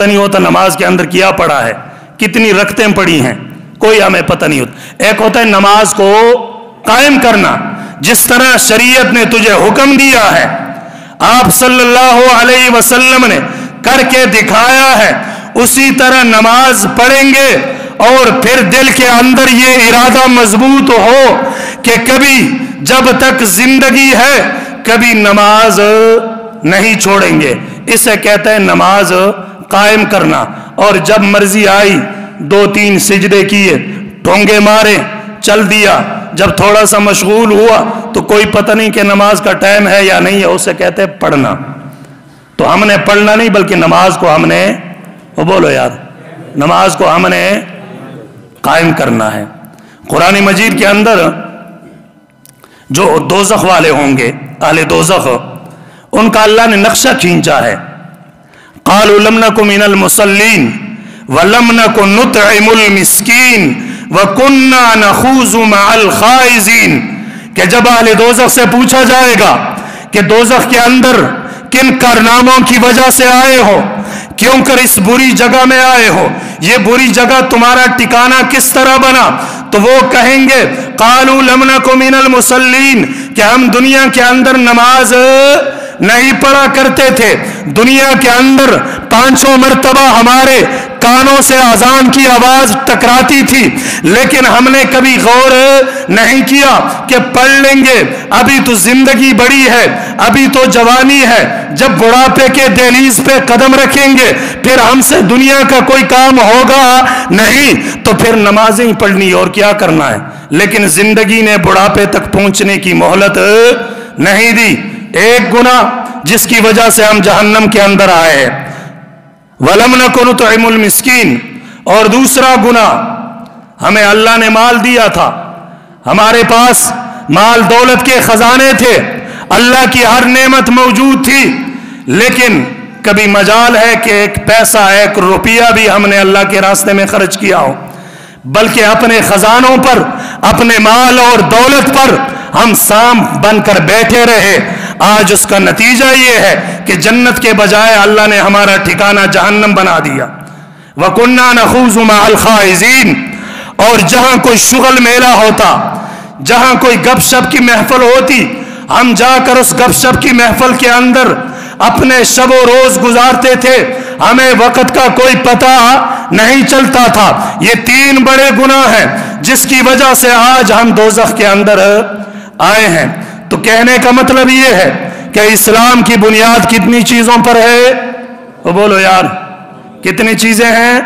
نہیں ہوتا نماز کے اندر کیا پڑا ہے، کتنی رکعتیں پڑھی ہیں، کوئی ہمیں پتہ نہیں ہوتا۔ ایک ہوتا ہے نماز کو قائم کرنا، جس طرح شریعت نے تجھے حکم دیا ہے، آپ صلی اللہ علیہ وسلم نے کر کے دکھایا ہے، اسی طرح نماز پڑھیں گے اور پھر دل کے اندر یہ ارادہ مضبوط ہو کہ کبھی جب تک زندگی ہے کبھی نماز نہیں چھوڑیں گے۔ اسے کہتے ہیں نماز قائم کرنا۔ اور جب مرضی آئی 2-3 سجدے کیے، ٹھونگے مارے، چل دیا، جب تھوڑا سا مشغول ہوا تو کوئی پتہ نہیں کہ نماز کا ٹائم ہے یا نہیں ہے، اسے کہتے ہیں پڑھنا۔ تو ہم نے پڑھنا نہیں بلکہ نماز کو ہم نے بولو یار، نماز کو ہم نے قائم کرنا ہے۔ قرآن مجید کے اندر جو دوزخ والے ہوں گے، اہل دوزخ، ان کا اللہ نے نقشہ کھینچا ہے۔ قالوا لم نک من المصلین ولم نک نطعم المسکین وکنا نخوض مع الخائضین، کہ جب اہل دوزخ سے پوچھا جائے گا کہ دوزخ کے اندر کن کارناموں کی وجہ سے آئے ہو، کیوں کر اس بری جگہ میں آئے ہو، یہ بری جگہ تمہارا ٹھکانہ کس طرح بنا، تو وہ کہیں گے قالوا لم نک من المصلین، کہ ہم دنیا کے اندر نماز نہیں پڑھا کرتے تھے، دنیا کے اندر 5 مرتبہ ہمارے کانوں سے اذان کی آواز ٹکراتی تھی، لیکن ہم نے کبھی غور نہیں کیا کہ پڑھ لیں گے، ابھی تو زندگی بڑی ہے، ابھی تو جوانی ہے، جب بڑھاپے کے دہلیز پہ قدم رکھیں گے پھر ہم سے دنیا کا کوئی کام ہوگا نہیں، تو پھر نمازیں پڑھنی اور کیا کرنا ہے۔ لیکن زندگی نے بڑھاپے تک پہنچنے کی مہلت نہیں دی۔ ایک گناہ جس کی وجہ سے ہم جہنم کے اندر آئے ہیں، وَلَمْ نَكُ نُطْعِمُ الْمِسْكِينَ، اور دوسرا گناہ، ہمیں اللہ نے مال دیا تھا، ہمارے پاس مال دولت کے خزانے تھے، اللہ کی ہر نعمت موجود تھی، لیکن کبھی مجال ہے کہ ایک پیسہ، ایک روپیہ بھی ہم نے اللہ کے راستے میں خرچ کیا ہو، بلکہ اپنے خزانوں پر، اپنے مال اور دولت پر ہم سام بن کر بیٹھے رہے۔ آج اس کا نتیجہ یہ ہے کہ جنت کے بجائے اللہ نے ہمارا ٹھکانہ جہنم بنا دیا۔ وَكُنَّا نَخُوضُ مَعَ الْخَائِضِينَ، اور جہاں کوئی شغل میلہ ہوتا، جہاں کوئی گپ شپ کی محفل ہوتی، ہم جا کر اس گپ شپ کی محفل کے اندر اپنے شب و روز گزارتے تھے، ہمیں وقت کا کوئی پتہ نہیں چلتا تھا۔ یہ 3 بڑے گناہ ہیں جس کی وجہ سے آج ہم دوزخ کے اندر آئے ہیں۔ تو کہنے کا مطلب یہ ہے کہ اسلام کی بنیاد کتنی چیزوں پر ہے؟ وہ بولو یار، کتنی چیزیں ہیں؟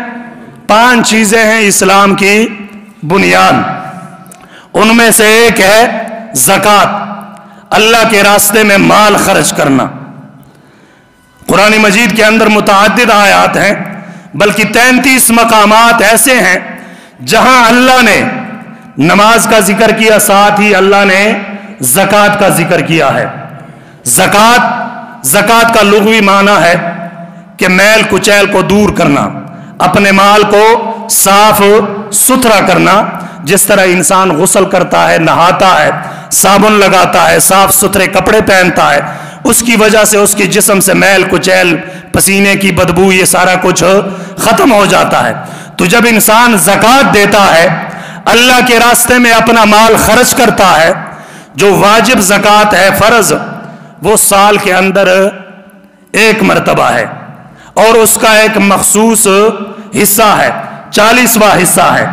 5 چیزیں ہیں اسلام کی بنیاد۔ ان میں سے ایک ہے زکوٰۃ، اللہ کے راستے میں مال خرچ کرنا۔ قرآن مجید کے اندر متعدد آیات ہیں، بلکہ 33 مقامات ایسے ہیں جہاں اللہ نے نماز کا ذکر کیا، ساتھ ہی اللہ نے زکوٰۃ کا ذکر کیا ہے۔ زکوٰۃ کا لغوی معنی ہے کہ میل کچیل کو دور کرنا، اپنے مال کو صاف ستھرا کرنا۔ جس طرح انسان غسل کرتا ہے، نہاتا ہے، صابن لگاتا ہے، صاف ستھرے کپڑے پہنتا ہے، اس کی وجہ سے اس کے جسم سے میل کچیل، پسینے کی بدبو، یہ سارا کچھ ختم ہو جاتا ہے۔ تو جب انسان زکوٰۃ دیتا ہے، اللہ کے راستے میں اپنا مال خرچ کرتا ہے، جو واجب زکوٰۃ ہے، فرض، وہ سال کے اندر 1 مرتبہ ہے، اور اس کا ایک مخصوص حصہ ہے، 40واں حصہ ہے۔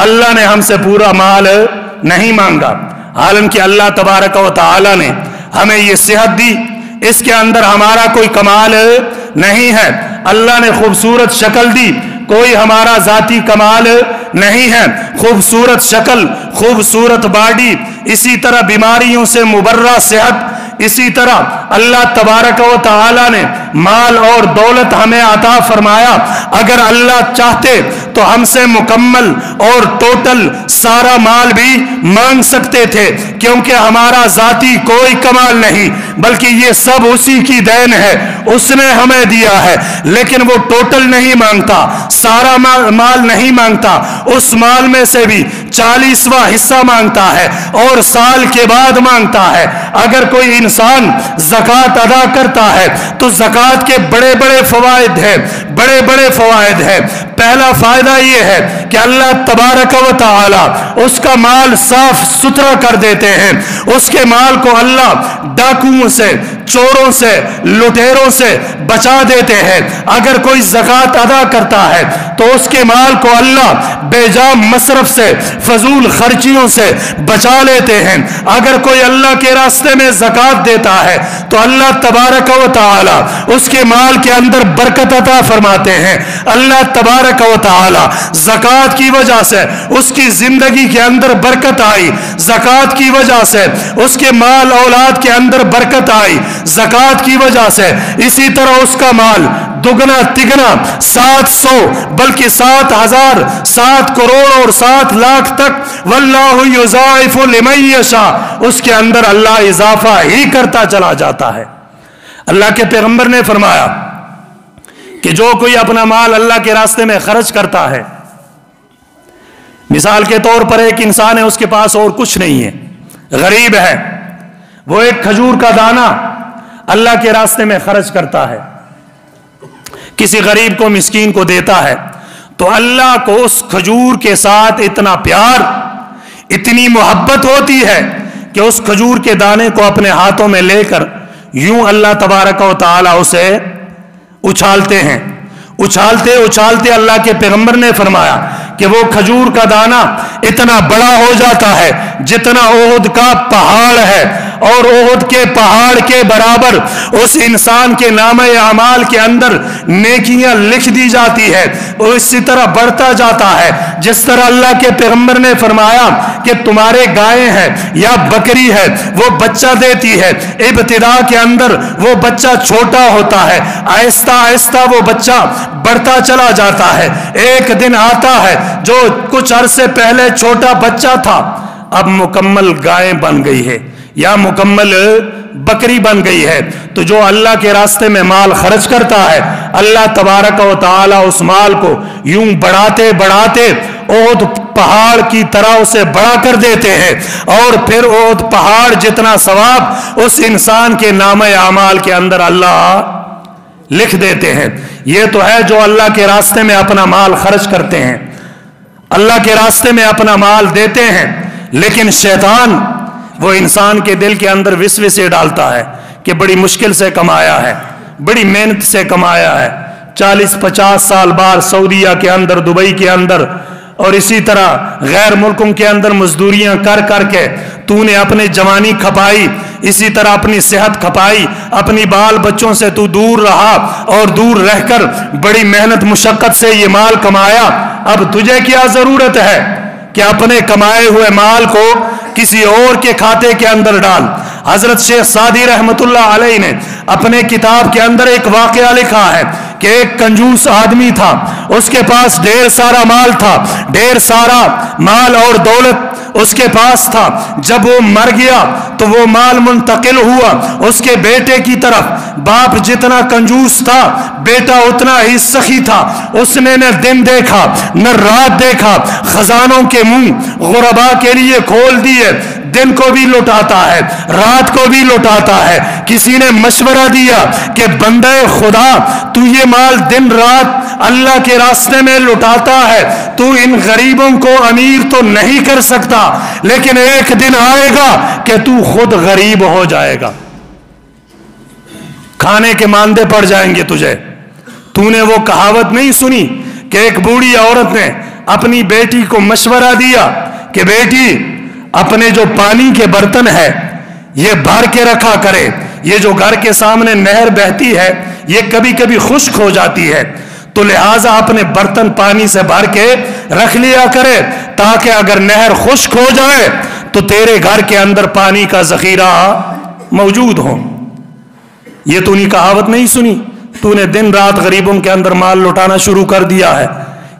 اللہ نے ہم سے پورا مال نہیں مانگا، حالانکہ اللہ تبارک و تعالی نے ہمیں یہ صحت دی، اس کے اندر ہمارا کوئی کمال نہیں ہے۔ اللہ نے خوبصورت شکل دی، کوئی ہمارا ذاتی کمال نہیں ہے۔ خوبصورت شکل، خوبصورت باڈی، اسی طرح بیماریوں سے مبرہ صحت، اسی طرح اللہ تبارک و تعالی نے مال اور دولت ہمیں عطا فرمایا۔ اگر اللہ چاہتے तो हमसे मुकम्मल और टोटल सारा माल भी मांग सकते थे, क्योंकि हमारा जाती कोई कमाल नहीं, बल्कि ये सब उसी की देन है, उसने हमें दिया है। लेकिन वो टोटल नहीं मांगता, सारा माल नहीं मांगता, उस माल में से भी 40वां हिस्सा मांगता है और साल के बाद मांगता है। अगर कोई इंसान ज़कात अदा करता है तो ज़कात के बड़े बड़े फवायद हैं, बड़े बड़े फवायद हैं। पहला फायदा यह है कि अल्लाह तबारक व तआला उसका माल साफ सुथरा कर देते हैं, उसके माल को अल्लाह डाकुओं से, चोरों से, लुटेरों से बचा देते हैं। अगर कोई ज़कात अदा करता है तो उसके माल को अल्लाह बेजा मसरफ से, फजूल खर्चियों से बचा लेते हैं। अगर कोई अल्लाह के रास्ते में ज़कात देता है तो अल्लाह तबारक व तआला उसके माल के अंदर बरकत अता फरमाते हैं। अल्लाह तबारक व तआला ज़कात की वजह से उसकी जिंदगी के अंदर बरकत आई, ज़कात की वजह से उसके माल औलाद के अंदर बरकत आई, ज़कात की वजह से इसी तरह उसका माल दुगना तिगना 700 बल्कि 7000, 7 करोड़ और 7 लाख तक वल्लाहु युज़ाइफु लिमन यशा, उसके अंदर अल्लाह इजाफा ही करता चला जाता है। अल्लाह के पैगंबर ने फरमाया कि जो कोई अपना माल अल्लाह के रास्ते में खर्च करता है, मिसाल के तौर पर एक इंसान है, उसके पास और कुछ नहीं है, गरीब है, वो एक खजूर का दाना अल्लाह के रास्ते में खर्च करता है, किसी गरीब को, मिस्कीन को देता है, तो अल्लाह को उस खजूर के साथ इतना प्यार, इतनी मोहब्बत होती है कि उस खजूर के दाने को अपने हाथों में लेकर यूं अल्लाह तबारक व तआला उसे उछालते हैं। उछालते उछालते अल्लाह के पैगंबर ने फरमाया कि वो खजूर का दाना इतना बड़ा हो जाता है जितना ओहद का पहाड़ है, और ओहद के पहाड़ के बराबर उस इंसान के नामे अमाल के अंदर नेकियां लिख दी जाती है। और इसी तरह बढ़ता जाता है, जिस तरह अल्लाह के पैगंबर ने फरमाया कि तुम्हारे गाय है या बकरी है, वो बच्चा देती है, इब्तिदा के अंदर वो बच्चा छोटा होता है, आहिस्ता आहिस्ता वो बच्चा बढ़ता चला जाता है। एक दिन आता है जो कुछ अरसे पहले छोटा बच्चा था, अब मुकम्मल गाय बन गई है या मुकम्मल बकरी बन गई है। तो जो अल्लाह के रास्ते में माल खर्च करता है, अल्लाह तबारक व तआला उस माल को यूं बढ़ाते बढ़ाते ओहद पहाड़ की तरह उसे बड़ा कर देते हैं, और फिर ओहद पहाड़ जितना सवाब उस इंसान के नामे अमाल के अंदर अल्लाह लिख देते हैं। ये तो है जो अल्लाह के रास्ते में अपना माल खर्च करते हैं, अल्लाह के रास्ते में अपना माल देते हैं। लेकिन शैतान वो इंसान के दिल के अंदर विसविसे डालता है कि बड़ी मुश्किल से कमाया है, बड़ी मेहनत से कमाया है, 40-50 साल बाद सऊदीया के अंदर, दुबई के अंदर और इसी तरह गैर मुल्कों के अंदर मजदूरियां कर करके तूने अपनी जवानी खपाई, इसी तरह अपनी सेहत खपाई, अपनी बाल बच्चों से तू दूर रहा और दूर रहकर बड़ी मेहनत मुशक्कत से ये माल कमाया। अब तुझे क्या जरूरत है कि अपने कमाए हुए माल को किसी और के खाते के अंदर डाल। हजरत शेख सादी रहमतुल्लाह अलैह ने अपने किताब के अंदर एक वाकया लिखा है कि एक कंजूस आदमी था, उसके पास ढेर सारा माल था, ढेर सारा माल और दौलत उसके पास था। जब वो मर गया तो वो माल मुंतकिल हुआ उसके बेटे की तरफ। बाप जितना कंजूस था, बेटा उतना ही सखी था। उसने न दिन देखा न रात देखा, खजानों के मुंह गुरबा के लिए खोल दिए, दिन को भी लुटाता है, रात को भी लुटाता है। किसी ने मशवरा दिया कि बंदे खुदा, तू ये माल दिन रात अल्लाह के रास्ते में लुटाता है, तू इन गरीबों को अमीर तो नहीं कर सकता, लेकिन एक दिन आएगा कि तू खुद गरीब हो जाएगा, खाने के मांदे पड़ जाएंगे तुझे। तूने वो कहावत नहीं सुनी कि एक बूढ़ी औरत ने अपनी बेटी को मशवरा दिया कि बेटी, अपने जो पानी के बर्तन है ये भर के रखा करे, ये जो घर के सामने नहर बहती है ये कभी कभी खुश्क हो जाती है, तो लिहाजा अपने बर्तन पानी से भर के रख लिया करे, ताकि अगर नहर खुश्क हो जाए तो तेरे घर के अंदर पानी का जखीरा मौजूद हो। ये तूने कहावत नहीं सुनी, तूने दिन रात गरीबों के अंदर माल लुटाना शुरू कर दिया है।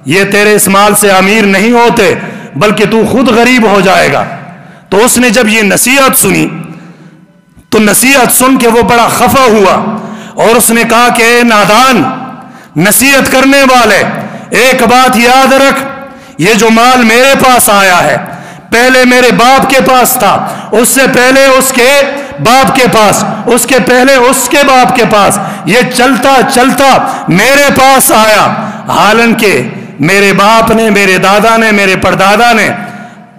ये तेरे इस माल से अमीर नहीं होते बल्कि तू खुद गरीब हो जाएगा। तो उसने जब ये नसीहत सुनी तो नसीहत सुन के वो बड़ा खफा हुआ और उसने कहा कि ए नादान, नसीहत करने वाले, एक बात याद रख, ये जो माल मेरे पास आया है पहले मेरे बाप के पास था, उससे पहले उसके बाप के पास, उसके पहले उसके बाप के पास, ये चलता चलता मेरे पास आया। हालांकि मेरे बाप ने, मेरे दादा ने, मेरे परदादा ने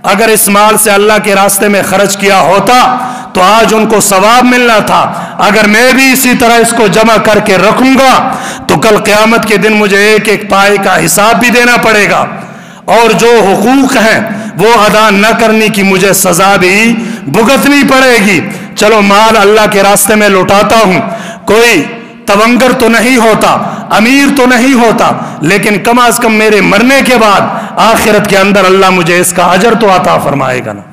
अगर इस माल से अल्लाह के रास्ते में खर्च किया होता तो आज उनको सवाब मिलना था। अगर मैं भी इसी तरह इसको जमा करके रखूंगा तो कल क़यामत के दिन मुझे एक एक पाए का हिसाब भी देना पड़ेगा और जो हुकूक हैं वो अदा न करने की मुझे सजा भी भुगतनी पड़ेगी। चलो माल अल्लाह के रास्ते में लौटाता हूं, कोई तवंगर तो नहीं होता, अमीर तो नहीं होता, लेकिन कम अज कम मेरे मरने के बाद आखिरत के अंदर अल्लाह मुझे इसका अजर तो अता फरमाएगा ना।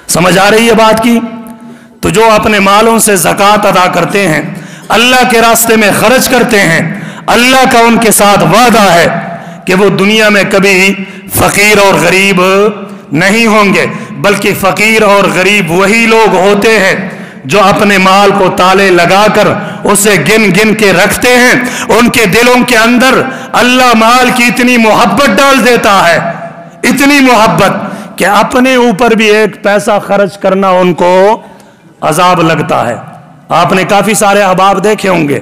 समझ आ रही है बात की? तो जो अपने मालों से ज़कात अदा करते हैं, अल्लाह के रास्ते में खर्च करते हैं, अल्लाह का उनके साथ वादा है कि वो दुनिया में कभी फकीर और गरीब नहीं होंगे, बल्कि फकीर और गरीब वही लोग होते हैं जो अपने माल को ताले लगाकर उसे गिन गिन के रखते हैं। उनके दिलों के अंदर अल्लाह माल की इतनी मोहब्बत डाल देता है, इतनी मोहब्बत कि अपने ऊपर भी एक पैसा खर्च करना उनको अजाब लगता है। आपने काफी सारे अहबाब देखे होंगे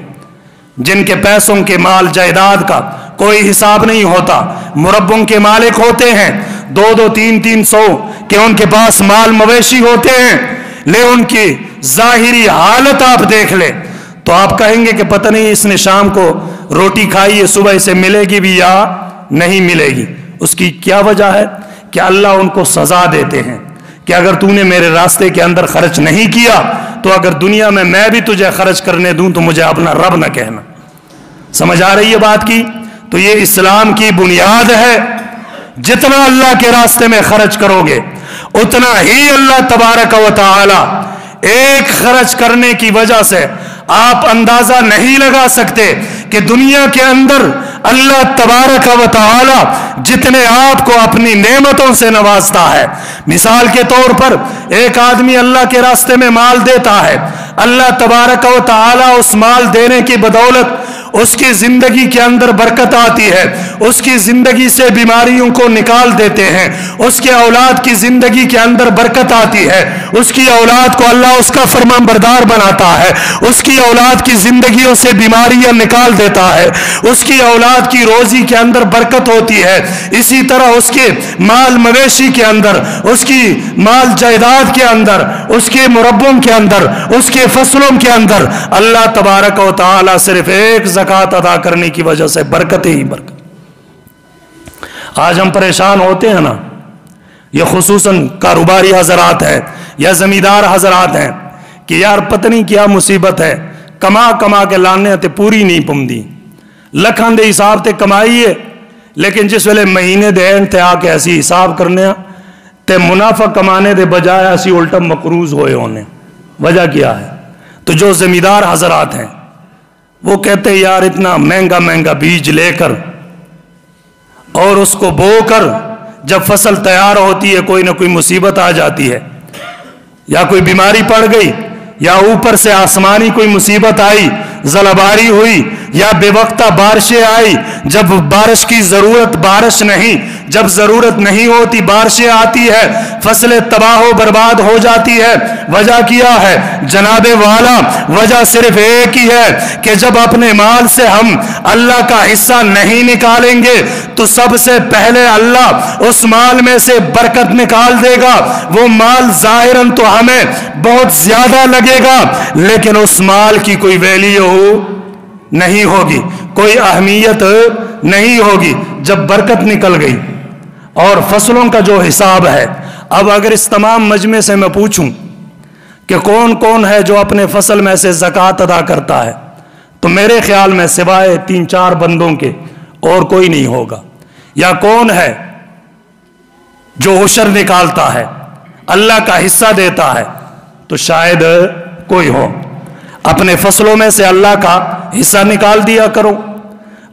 जिनके पैसों के माल जायदाद का कोई हिसाब नहीं होता, मुरब्बों के मालिक होते हैं, 2-2, 3-3 सौ के उनके पास माल मवेशी होते हैं, ले उनकी जाहिरी हालत आप देख ले तो आप कहेंगे कि पता नहीं इसने शाम को रोटी खाई है, सुबह इसे मिलेगी भी या नहीं मिलेगी। उसकी क्या वजह है कि अल्लाह उनको सजा देते हैं कि अगर तूने मेरे रास्ते के अंदर खर्च नहीं किया तो अगर दुनिया में मैं भी तुझे खर्च करने दूं तो मुझे अपना रब न कहना। समझ आ रही है बात की? तो ये इस्लाम की बुनियाद है। जितना अल्लाह के रास्ते में खर्च करोगे उतना ही अल्लाह तबारक व तआला एक खर्च करने की वजह से आप अंदाजा नहीं लगा सकते कि दुनिया के अंदर अल्लाह तबारक व तआला जितने आपको अपनी नेमतों से नवाजता है। मिसाल के तौर पर एक आदमी अल्लाह के रास्ते में माल देता है, अल्लाह तबारक व तआला उस माल देने की बदौलत उसकी जिंदगी के अंदर बरकत आती है, उसकी जिंदगी से बीमारियों को निकाल देते हैं, उसके औलाद की जिंदगी के अंदर बरकत आती है, उसकी औलाद को अल्लाह उसका फरमानबरदार बनाता है, उसकी औलाद की जिंदगियों से बीमारियां निकाल देता है, उसकी औलाद की रोजी के अंदर बरकत होती है। इसी तरह उसके माल मवेशी के अंदर, उसकी माल जायदाद के अंदर, उसके मुरब्बों के अंदर, उसके फसलों के अंदर अल्लाह तबारक व तआला सिर्फ एक ज़कात अदा करने की वजह से बरकत ही बरकत। आज हम परेशान होते हैं ना, ये खुसूसन कारोबारी हजरात है या जमींदार हजरात हैं कि यार पता नहीं क्या मुसीबत है, कमा कमा के लाने ते पूरी नहीं पौंदी, लखां दे हिसाब ते कमाई है, लेकिन जिस वेले महीने देन ते आके ऐसी हिसाब करने ते मुनाफा कमाने दे बजाय ऐसी उल्टा मकरूज होए होने। वजह क्या है? तो जो जमींदार हजरात हैं वो कहते हैं यार इतना महंगा महंगा बीज लेकर और उसको बोकर जब फसल तैयार होती है कोई ना कोई मुसीबत आ जाती है, या कोई बीमारी पड़ गई, या ऊपर से आसमानी कोई मुसीबत आई, जलाबारी हुई, या बेवक्ता बारिशें आई, जब बारिश की जरूरत बारिश नहीं, जब जरूरत नहीं होती बारिशें आती है, फसलें तबाह बर्बाद हो जाती है। वजह क्या है जनाबे वाला? वजह सिर्फ एक ही है कि जब अपने माल से हम अल्लाह का हिस्सा नहीं निकालेंगे तो सबसे पहले अल्लाह उस माल में से बरकत निकाल देगा। वो माल जाहिरन तो हमें बहुत ज्यादा लगेगा लेकिन उस माल की कोई वैल्यू नहीं होगी, कोई अहमियत नहीं होगी। जब बरकत निकल गई और फसलों का जो हिसाब है, अब अगर इस तमाम मजमे से मैं पूछूं कि कौन कौन है जो अपने फसल में से ज़कात अदा करता है, तो मेरे ख्याल में सिवाय 3-4 बंदों के और कोई नहीं होगा। या कौन है जो उशर निकालता है, अल्लाह का हिस्सा देता है, तो शायद कोई हो। अपने फसलों में से अल्लाह का हिस्सा निकाल दिया करो।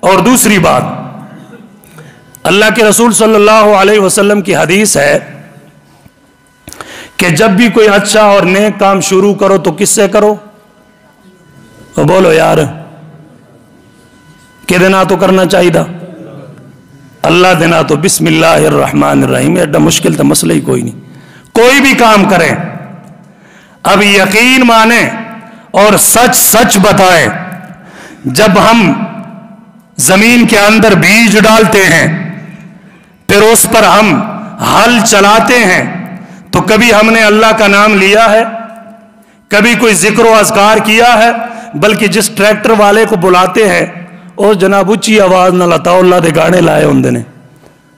और दूसरी बात, अल्लाह के रसूल सल्लल्लाहु अलैहि वसल्लम की हदीस है कि जब भी कोई अच्छा और नेक काम शुरू करो तो किससे करो? तो बोलो यार, कि देना तो करना चाहिए अल्लाह देना तो बिस्मिल्लाहिर्रहमानिर्रहीम। एडा मुश्किल तो मसला ही कोई नहीं। कोई भी काम करें, अब यकीन माने और सच सच बताएं, जब हम जमीन के अंदर बीज डालते हैं, फिर उस पर हम हल चलाते हैं, तो कभी हमने अल्लाह का नाम लिया है? कभी कोई जिक्र व अज़कार किया है? बल्कि जिस ट्रैक्टर वाले को बुलाते हैं, और जनाब उच्ची आवाज न लताओ अल्लाह दे गाने लाए होंगे ने।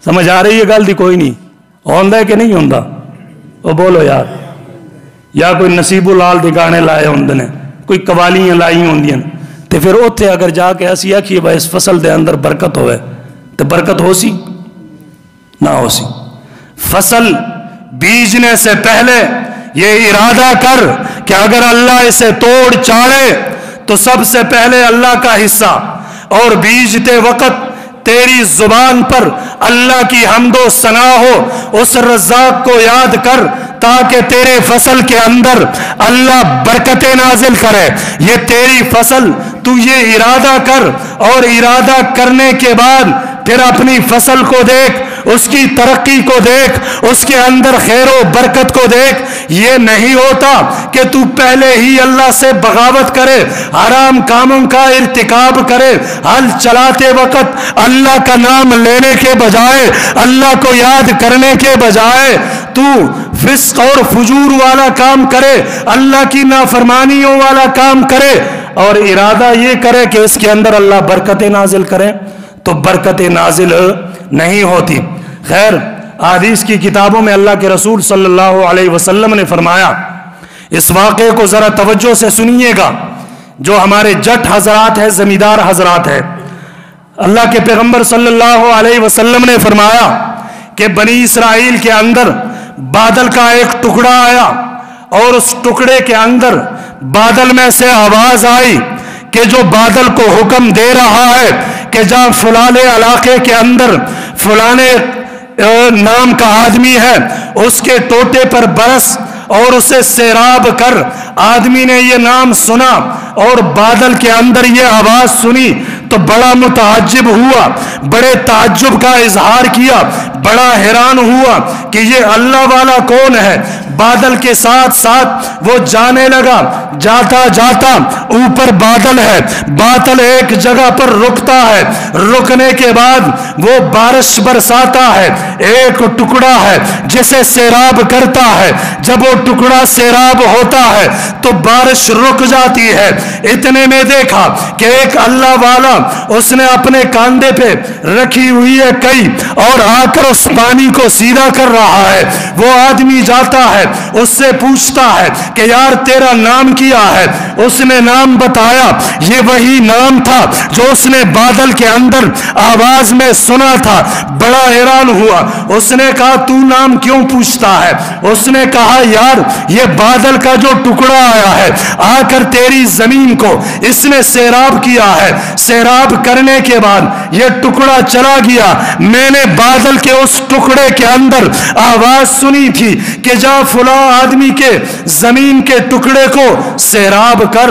समझ आ रही है गल दी? कोई नहीं होंदा है कि नहीं होंदा? वो बोलो यार। या कोई नसीबुल लाल दे गाने लाए होंगे ने, कोई कवालियां लाई होंदियां, तो फिर उत्थे अगर जाके असी आखिए भाई इस फसल दे अंदर बरकत होवे, तो बरकत हो सी ना हो सी? फसल बीजने से पहले ये इरादा कर कि अगर अल्लाह इसे तोड़ चाड़े तो सबसे पहले अल्लाह का हिस्सा, और बीजते वक्त तेरी जुबान पर अल्लाह की हम्दो सना हो, उस रज़्ज़ाक़ को याद कर, ताकि तेरे फसल के अंदर अल्लाह बरकतें नाजिल करे। ये तेरी फसल, तू ये इरादा कर, और इरादा करने के बाद फिर अपनी फसल को देख, उसकी तरक्की को देख, उसके अंदर खैरो बरकत को देख। ये नहीं होता कि तू पहले ही अल्लाह से बगावत करे, हराम कामों का इर्तिकाब करे, हल चलाते वक्त अल्लाह का नाम लेने के बजाय, अल्लाह को याद करने के बजाय तू फिस्क और फुजूर वाला काम करे, अल्लाह की नाफरमानियों वाला काम करे, और इरादा ये करे कि इसके अंदर अल्लाह बरकतें नाजिल करे, तो बरकतें नाजिल नहीं होती। खैर, हदीस की किताबों में अल्लाह के रसूल सल्लल्लाहु अलैहि वसल्लम ने फरमाया, इस वाक़े को ज़रा तवज्जो से सुनिएगा, जो हमारे जट हजरात है, जमींदार हजरात है। अल्लाह के पैगंबर सल्लल्लाहु अलैहि वसल्लम ने फरमाया कि बनी इसराइल के अंदर बादल का एक टुकड़ा आया, और उस टुकड़े के अंदर बादल में से आवाज आई कि जो बादल को हुक्म दे रहा है कि जहां फलाने इलाके के अंदर फलाने नाम का आदमी है, उसके टोटे पर बरस और उसे सैराब कर। आदमी ने ये नाम सुना और बादल के अंदर ये आवाज सुनी तो बड़ा मुताज्जिब हुआ, बड़े ताज्जुब का इजहार किया, बड़ा हैरान हुआ कि ये अल्लाह वाला कौन है। बादल के साथ साथ वो जाने लगा, जाता जाता ऊपर बादल है, बादल एक जगह पर रुकता है, रुकने के बाद वो बारिश बरसाता है। एक टुकड़ा है जिसे सैराब करता है, जब वो टुकड़ा सैराब होता है तो बारिश रुक जाती है। इतने में देखा कि एक अल्लाह वाला, उसने अपने कांधे पे रखी हुई है कई, और आकर उस पानी को सीधा कर रहा है। वो आदमी जाता है, उससे पूछता है कि यार तेरा नाम क्या है? उसने नाम बताया। ये वही नाम था जो उसने बादल के अंदर आवाज में सुना था। बड़ा हैरान हुआ। उसने कहा तू नाम क्यों पूछता है? उसने कहा यार ये बादल का जो टुकड़ा आया है, आकर तेरी जमीन को इसने सैराब किया है। सैराब करने के बाद ये टुकड़ा चला गया। मैंने बादल के उस टुकड़े के अंदर आवाज सुनी थी कि जा फुला आदमी के जमीन के टुकड़े को सैराब कर।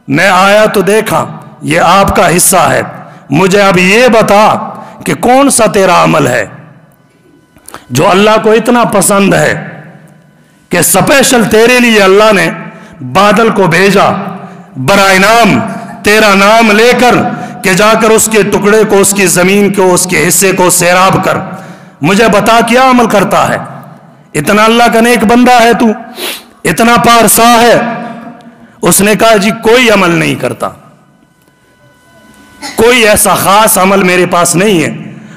मैं आया तो देखा ये आपका हिस्सा है। मुझे अब ये बता कि कौन सा तेरा अमल है जो अल्लाह को इतना पसंद है कि स्पेशल तेरे लिए अल्लाह ने बादल को भेजा बराए नाम, तेरा नाम लेकर कि जाकर उसके टुकड़े को, उसकी जमीन को, उसके हिस्से को सैराब कर। मुझे बता क्या अमल करता है? इतना अल्लाह का नेक बंदा है तू, इतना पारसा है। उसने कहा जी कोई अमल नहीं करता, कोई ऐसा खास अमल मेरे पास नहीं है।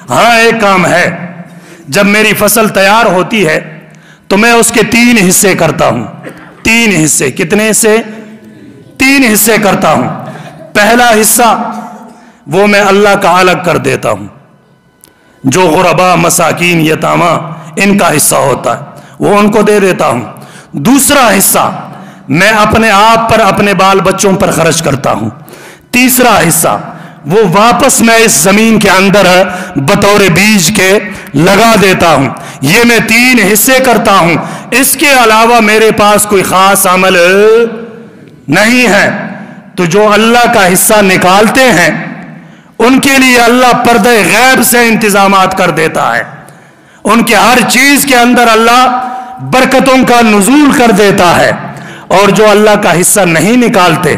हाँ एक काम है, जब मेरी फसल तैयार होती है तो मैं उसके 3 हिस्से करता हूं। 3 हिस्से। कितने हिस्से? 3 हिस्से करता हूं। पहला हिस्सा वो मैं अल्लाह का अलग कर देता हूं, जो गुरबा, मसाकीन, यतामा इनका हिस्सा होता है वो उनको दे देता हूं। दूसरा हिस्सा मैं अपने आप पर, अपने बाल बच्चों पर खर्च करता हूं। तीसरा हिस्सा وہ واپس میں اس زمین کے اندر بطور بیج کے لگا دیتا ہوں. یہ میں 3 حصے کرتا ہوں، اس کے علاوہ میرے پاس کوئی خاص عمل نہیں ہے. تو جو اللہ کا حصہ نکالتے ہیں ان کے لیے اللہ پردہ غیب سے انتظامات کر دیتا ہے. ان کے ہر چیز کے اندر اللہ برکتوں کا نزول کر دیتا ہے. اور جو اللہ کا حصہ نہیں نکالتے،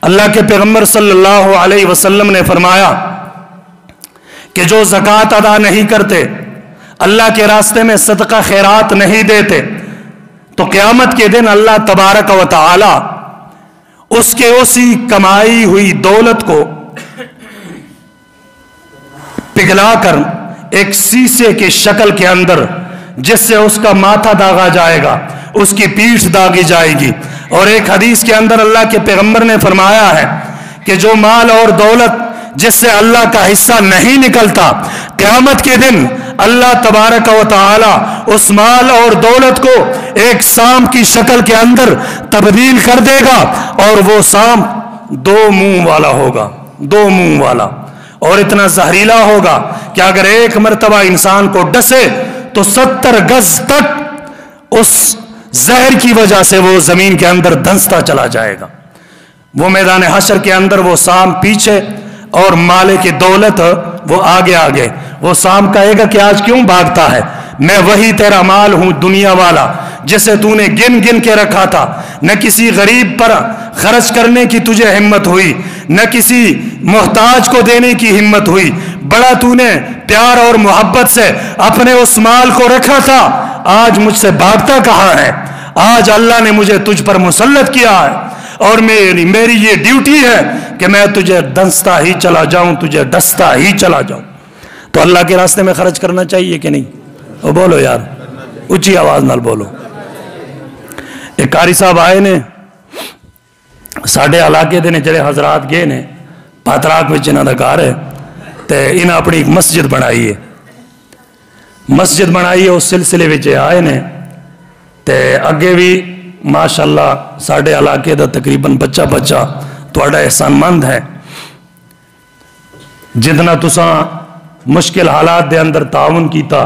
اللہ کے پیغمبر صلی اللہ علیہ وسلم نے فرمایا کہ جو زکوٰۃ ادا نہیں کرتے، اللہ کے راستے میں صدقہ خیرات نہیں دیتے، تو قیامت کے دن اللہ تبارک و تعالی اس کے اسی کمائی ہوئی دولت کو پگھلا کر ایک سیسے کی شکل کے اندر، جس سے اس کا ماتھا داغا جائے گا، اس کی پیٹھ داغی جائے گی. اور ایک حدیث کے اندر اللہ کے پیغمبر نے فرمایا ہے کہ جو مال اور دولت جس سے اللہ کا حصہ نہیں نکلتا، قیامت کے دن اللہ تبارک و تعالی اس مال اور دولت کو ایک سانپ کی شکل کے اندر تبدیل کر دے گا، اور وہ سانپ 2 منہ والا ہوگا، 2 منہ والا، اور اتنا زہریلا ہوگا کہ اگر ایک مرتبہ انسان کو ڈسے تو 70 گز تک اس زہر کی وجہ سے وہ زمین کے اندر دھنستا چلا جائے گا. وہ میدان حشر کے اندر وہ سانپ پیچھے اور مالے کی دولت وہ آگے آگے. وہ سانپ کہے گا کہ آج کیوں بھاگتا ہے؟ میں وہی تیرا مال ہوں دنیا والا جسے تو نے گن گن کے رکھا تھا. نہ کسی غریب پر خرچ کرنے کی تجھے ہمت ہوئی، نہ کسی محتاج کو دینے کی ہمت ہوئی. بڑا تو نے پیار اور محبت سے اپنے اس مال کو رکھا تھا، آج مجھ سے بھاگتا کہاں ہے؟ آج اللہ نے مجھے تجھ پر مسلط کیا ہے، اور میری یہ ڈیوٹی ہے کہ میں تجھے دنستا ہی چلا جاؤں، تجھے ڈستا ہی چلا جاؤں. تو اللہ کے راستے میں خرچ کرنا چاہیے کہ نہیں؟ وہ بولو یار، اونچی آواز نال بولو. ایک قاری صاحب آئے نے ساڈے علاقے دے نے، جڑے حضرات گئے نے پاتراک وچ انہاں دا گھر ہے، تے انہاں اپنی ایک مسجد بنائی ہے. مسجد بنائی ہے، اس سلسلے وچ آئے نے تے اگے بھی ماشاءاللہ ساڈے علاقے دا تقریباً بچہ تہاڈا احسان مند ہے. جتنا تساں مشکل حالات دے اندر تعاون کیتا،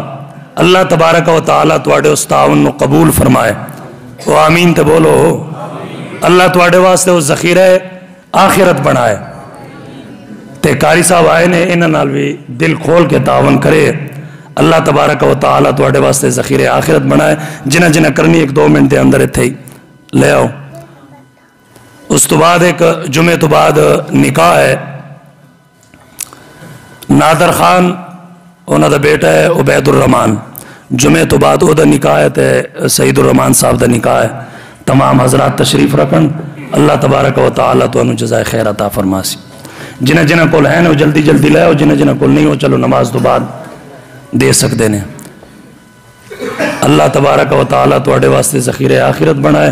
اللہ تبارک و تعالیٰ تہاڈے اس تعاون نو قبول فرمائے. وہ آمین تے بولو. اللہ تہاڈے واسطے وہ ذخیرہ آخرت بنائے. تے قاری صاحب آئے نے، انہاں نال بھی دل کھول کے تعاون کرے. اللہ تبارک و تعالیٰ تہاڈے واسطے ذخیرہ آخرت بنائے. جنہ کرنی 1-2 منٹ دے اندر اتھے ہی لے آؤ. اس تو بعد ایک جمعے تو بعد نکاح ہے. نادر خان انہاں دا بیٹا ہے عبید الرحمان. جمعے تو بعد وہ دا نکاح ہے تے سعید الرحمان صاحب دا نکاح ہے. تمام حضرات تشریف رکھن. اللہ تبارک و تعالیٰ تو انہوں جزائے خیر عطا فرماسی. جنہ کول ہیں وہ جلدی جلدی لے آؤ، جنہ کول نہیں ہو چلو نماز تو بعد دے سکتے ہیں. اللہ تبارک و تعالیٰ تہاڈے واسطے ذخیرہ آخرت بنائے.